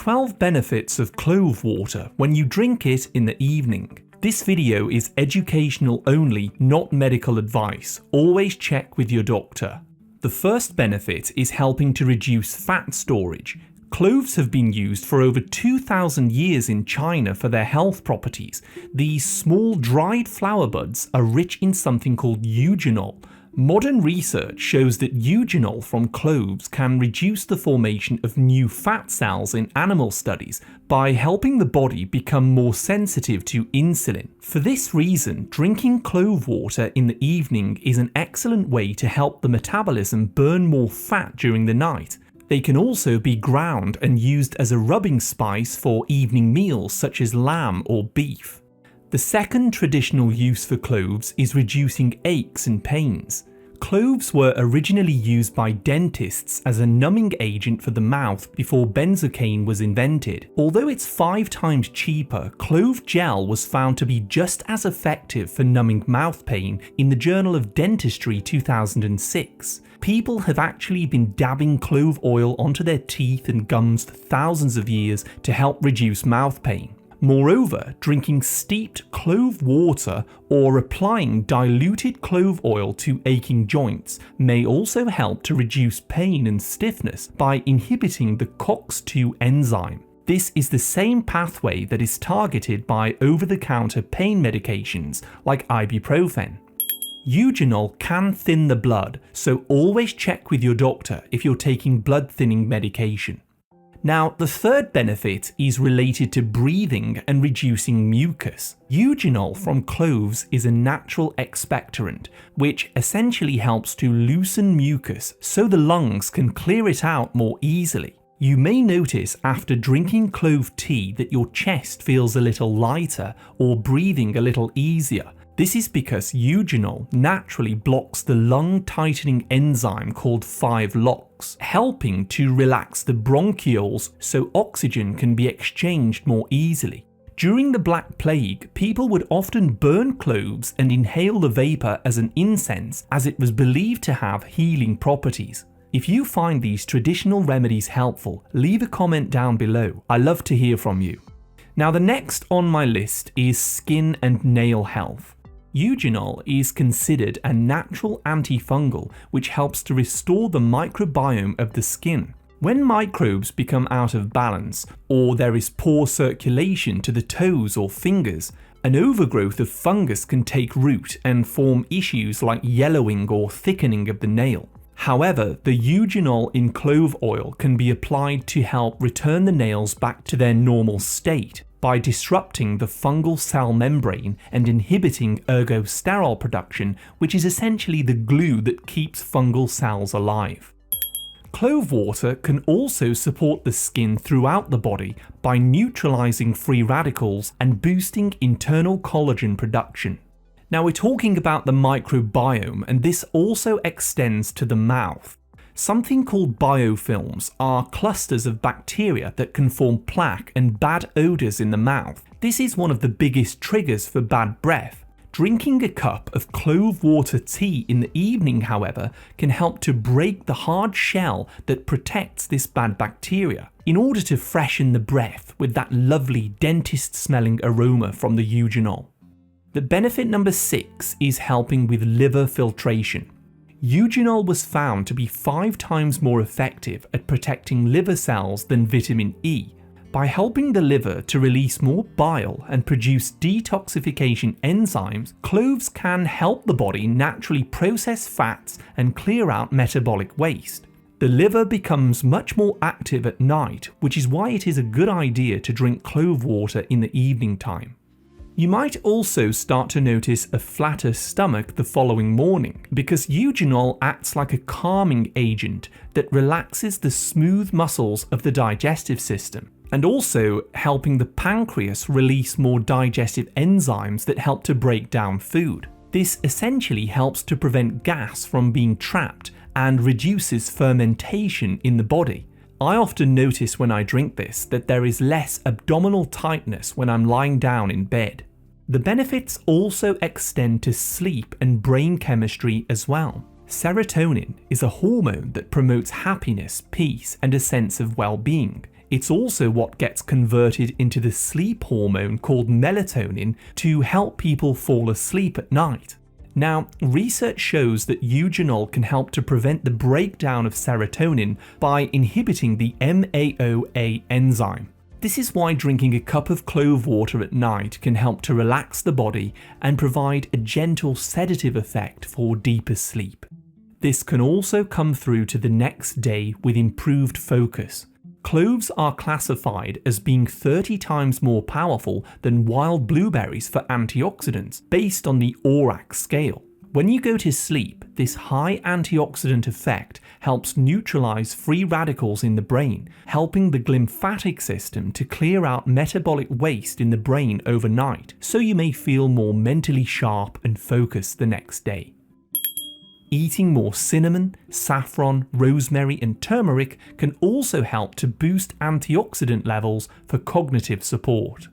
12 benefits of clove water when you drink it in the evening. This video is educational only, not medical advice. Always check with your doctor. The first benefit is helping to reduce fat storage. Cloves have been used for over 2,000 years in China for their health properties. These small dried flower buds are rich in something called eugenol. Modern research shows that eugenol from cloves can reduce the formation of new fat cells in animal studies by helping the body become more sensitive to insulin. For this reason, drinking clove water in the evening is an excellent way to help the metabolism burn more fat during the night. They can also be ground and used as a rubbing spice for evening meals such as lamb or beef. The second traditional use for cloves is reducing aches and pains. Cloves were originally used by dentists as a numbing agent for the mouth before benzocaine was invented. Although it's 5 times cheaper, clove gel was found to be just as effective for numbing mouth pain in the Journal of Dentistry 2006. People have actually been dabbing clove oil onto their teeth and gums for thousands of years to help reduce mouth pain. Moreover, drinking steeped clove water or applying diluted clove oil to aching joints may also help to reduce pain and stiffness by inhibiting the COX-2 enzyme. This is the same pathway that is targeted by over-the-counter pain medications like ibuprofen. Eugenol can thin the blood, so always check with your doctor if you're taking blood-thinning medication. Now, the third benefit is related to breathing and reducing mucus. Eugenol from cloves is a natural expectorant, which essentially helps to loosen mucus so the lungs can clear it out more easily. You may notice after drinking clove tea that your chest feels a little lighter or breathing a little easier. This is because eugenol naturally blocks the lung-tightening enzyme called 5-LOX, helping to relax the bronchioles so oxygen can be exchanged more easily. During the Black Plague, people would often burn cloves and inhale the vapor as an incense, as it was believed to have healing properties. If you find these traditional remedies helpful, leave a comment down below. I love to hear from you. Now, the next on my list is skin and nail health. Eugenol is considered a natural antifungal which helps to restore the microbiome of the skin. When microbes become out of balance, or there is poor circulation to the toes or fingers, an overgrowth of fungus can take root and form issues like yellowing or thickening of the nail. However, the eugenol in clove oil can be applied to help return the nails back to their normal state by disrupting the fungal cell membrane and inhibiting ergosterol production, which is essentially the glue that keeps fungal cells alive. Clove water can also support the skin throughout the body by neutralizing free radicals and boosting internal collagen production. Now, we're talking about the microbiome, and this also extends to the mouth. Something called biofilms are clusters of bacteria that can form plaque and bad odors in the mouth. This is one of the biggest triggers for bad breath. Drinking a cup of clove water tea in the evening, however, can help to break the hard shell that protects this bad bacteria in order to freshen the breath with that lovely dentist-smelling aroma from the eugenol. The benefit number 6 is helping with liver filtration. Eugenol was found to be 5 times more effective at protecting liver cells than vitamin E. By helping the liver to release more bile and produce detoxification enzymes, cloves can help the body naturally process fats and clear out metabolic waste. The liver becomes much more active at night, which is why it is a good idea to drink clove water in the evening time. You might also start to notice a flatter stomach the following morning because eugenol acts like a calming agent that relaxes the smooth muscles of the digestive system, and also helping the pancreas release more digestive enzymes that help to break down food. This essentially helps to prevent gas from being trapped and reduces fermentation in the body. I often notice when I drink this that there is less abdominal tightness when I'm lying down in bed. The benefits also extend to sleep and brain chemistry as well. Serotonin is a hormone that promotes happiness, peace, and a sense of well-being. It's also what gets converted into the sleep hormone called melatonin to help people fall asleep at night. Now, research shows that eugenol can help to prevent the breakdown of serotonin by inhibiting the MAOA enzyme. This is why drinking a cup of clove water at night can help to relax the body and provide a gentle sedative effect for deeper sleep. This can also come through to the next day with improved focus. Cloves are classified as being 30 times more powerful than wild blueberries for antioxidants based on the ORAC scale. When you go to sleep, this high antioxidant effect helps neutralize free radicals in the brain, helping the glymphatic system to clear out metabolic waste in the brain overnight, so you may feel more mentally sharp and focused the next day. Eating more cinnamon, saffron, rosemary and turmeric can also help to boost antioxidant levels for cognitive support.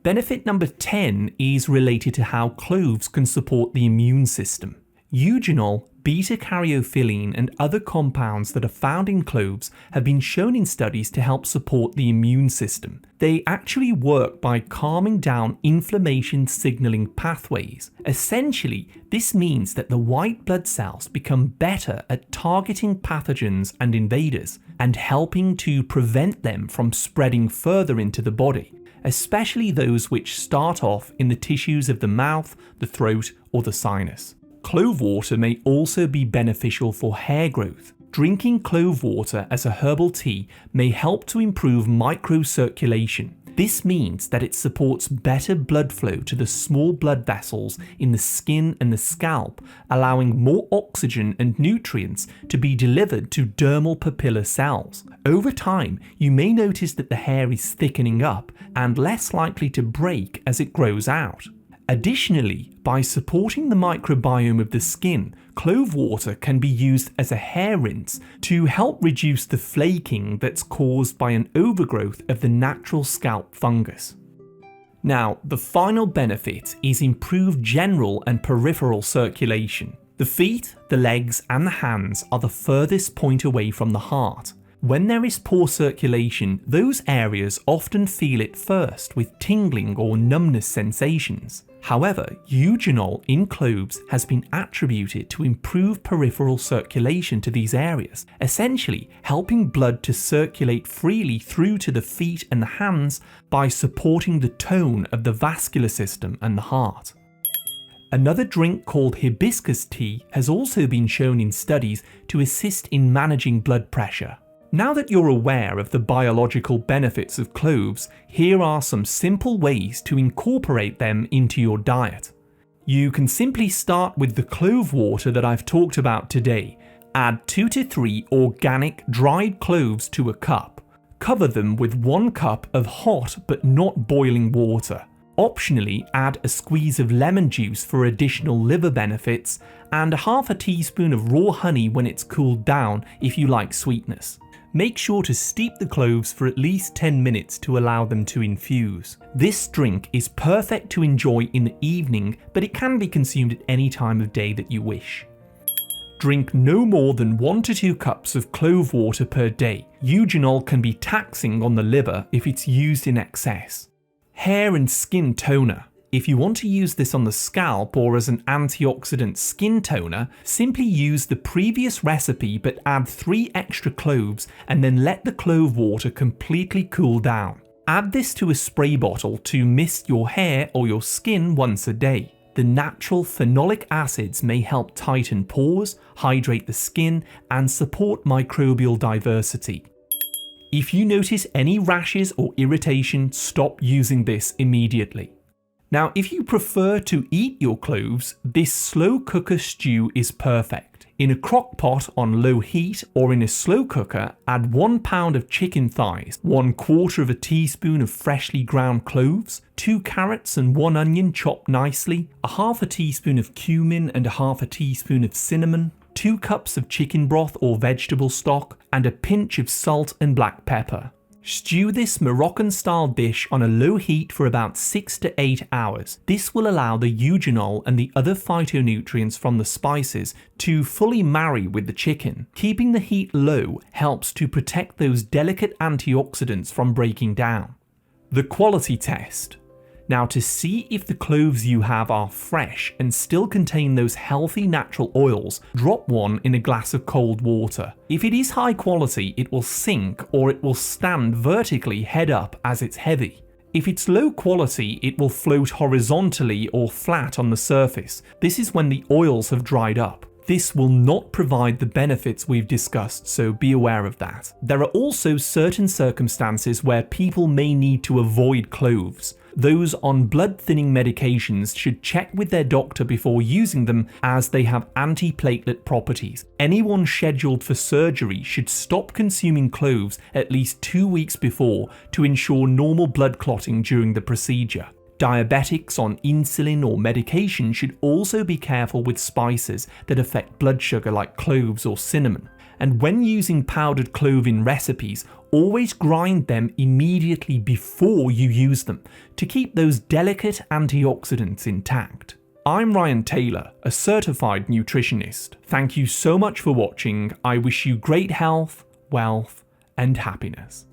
Benefit number 10 is related to how cloves can support the immune system. Eugenol, beta-caryophyllene and other compounds that are found in cloves have been shown in studies to help support the immune system. They actually work by calming down inflammation signaling pathways. Essentially, this means that the white blood cells become better at targeting pathogens and invaders and helping to prevent them from spreading further into the body, especially those which start off in the tissues of the mouth, the throat or the sinus. Clove water may also be beneficial for hair growth. Drinking clove water as a herbal tea may help to improve microcirculation. This means that it supports better blood flow to the small blood vessels in the skin and the scalp, allowing more oxygen and nutrients to be delivered to dermal papilla cells. Over time, you may notice that the hair is thickening up and less likely to break as it grows out. Additionally, by supporting the microbiome of the skin, clove water can be used as a hair rinse to help reduce the flaking that's caused by an overgrowth of the natural scalp fungus. Now, the final benefit is improved general and peripheral circulation. The feet, the legs and the hands are the furthest point away from the heart. When there is poor circulation, those areas often feel it first with tingling or numbness sensations. However, eugenol in cloves has been attributed to improve peripheral circulation to these areas, essentially helping blood to circulate freely through to the feet and the hands by supporting the tone of the vascular system and the heart. Another drink called hibiscus tea has also been shown in studies to assist in managing blood pressure. Now that you're aware of the biological benefits of cloves, here are some simple ways to incorporate them into your diet. You can simply start with the clove water that I've talked about today. Add 2 to 3 organic dried cloves to a cup. Cover them with 1 cup of hot but not boiling water. Optionally, add a squeeze of lemon juice for additional liver benefits and ½ a teaspoon of raw honey when it's cooled down if you like sweetness. Make sure to steep the cloves for at least 10 minutes to allow them to infuse. This drink is perfect to enjoy in the evening, but it can be consumed at any time of day that you wish. Drink no more than 1 to 2 cups of clove water per day. Eugenol can be taxing on the liver if it's used in excess. Hair and skin toner. If you want to use this on the scalp or as an antioxidant skin toner, simply use the previous recipe but add 3 extra cloves and then let the clove water completely cool down. Add this to a spray bottle to mist your hair or your skin once a day. The natural phenolic acids may help tighten pores, hydrate the skin, and support microbial diversity. If you notice any rashes or irritation, stop using this immediately. Now, if you prefer to eat your cloves, this slow cooker stew is perfect. In a crock pot on low heat or in a slow cooker, add 1 pound of chicken thighs, 1/4 of a teaspoon of freshly ground cloves, 2 carrots and 1 onion chopped nicely, ½ a teaspoon of cumin and ½ a teaspoon of cinnamon, 2 cups of chicken broth or vegetable stock, and a pinch of salt and black pepper. Stew this Moroccan-style dish on a low heat for about 6 to 8 hours. This will allow the eugenol and the other phytonutrients from the spices to fully marry with the chicken. Keeping the heat low helps to protect those delicate antioxidants from breaking down. The quality test. Now, to see if the cloves you have are fresh and still contain those healthy natural oils, drop one in a glass of cold water. If it is high quality, it will sink or it will stand vertically head up as it's heavy. If it's low quality, it will float horizontally or flat on the surface. This is when the oils have dried up. This will not provide the benefits we've discussed, so be aware of that. There are also certain circumstances where people may need to avoid cloves. Those on blood-thinning medications should check with their doctor before using them, as they have antiplatelet properties. Anyone scheduled for surgery should stop consuming cloves at least 2 weeks before to ensure normal blood clotting during the procedure. Diabetics on insulin or medication should also be careful with spices that affect blood sugar like cloves or cinnamon. And when using powdered clove in recipes, always grind them immediately before you use them to keep those delicate antioxidants intact. I'm Ryan Taylor, a certified nutritionist. Thank you so much for watching. I wish you great health, wealth, and happiness.